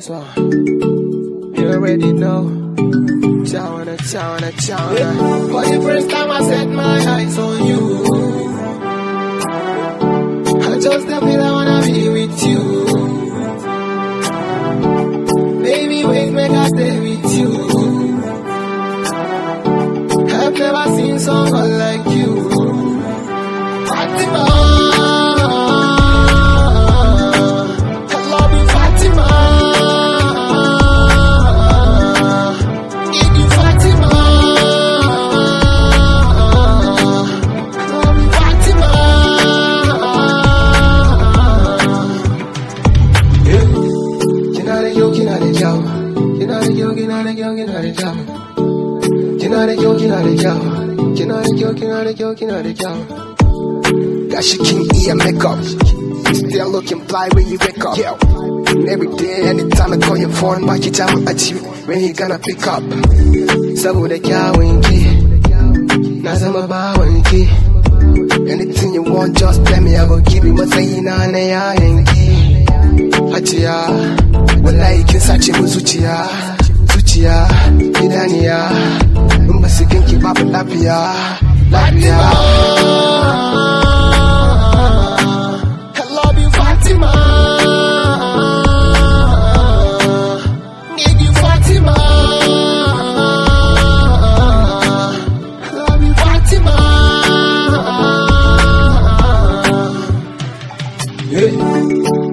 this one. You already know. Chawana. For the first time I set my eyes on you, I just feel I wanna be with you. Baby, wait, make I stay with you. I've never seen someone like you. Fatima, I love you, Fatima. Need you, Fatima. I love you, Fatima. Yeah. Kinare yo, kinare yo. Kinare yo, kinare yo, kinare yo. Kinare yo, kinare yo. Kinare yo, kinare yo, kinare yo. Got she king ear makeup. Still looking fly when you wake up. Yeah. And every day, anytime I call your phone, watch it out at you. When you gonna pick up? Saboda kyawunki, na zama bawanki. Anything you want, just tell me, I go give you matsayina na yayanki. Hajiya, wallahi kin sace min zuciya, idaniya. In ba su ganki babu lafiya.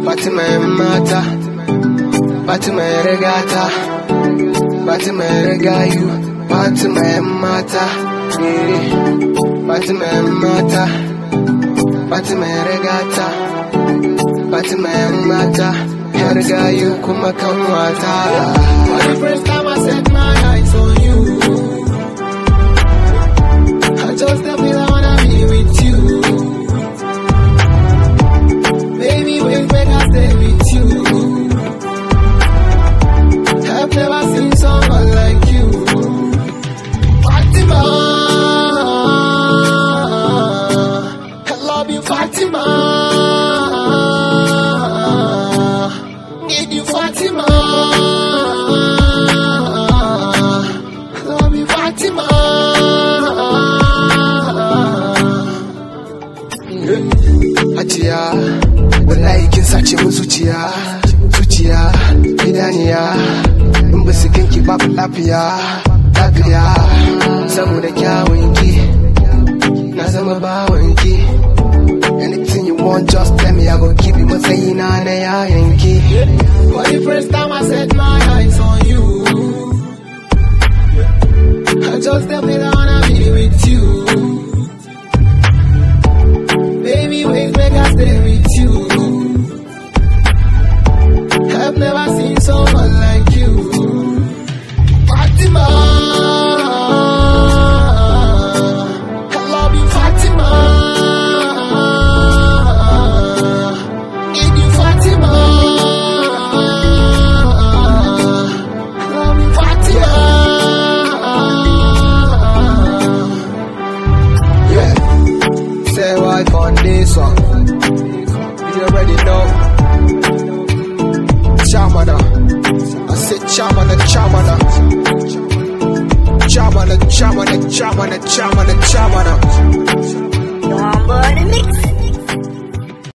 Fatima mata, Fatima regata, Fatima regayu, Fatima mata, Fatima mata, Fatima regata, Fatima mata, regayu kuma kanwata. For the first time I set my eyes on you, I just feel I wanna be with you. Baby, wait, make I stay with you. I've never seen someone like you. Fatima, I love you, Fatima. Need you, Fatima. I love you, Fatima. Hajiya, wallahi kin sace min zuciya, idaniya. In ba su ganki babu lafiya. Saboda kyawunki, na zama bawanki. Anything you want, just tell me, I go give you matsayina na yayanki. For the first time I set my eyes on you, I just feel I wanna be with you. Baby, wait, make I stay with you. I've never seen someone like you. Fatima, I love you, Fatima. Need you, Fatima. I love you, Fatima. Yeah. Say what on this one? You already know. Chamana, I said chamana.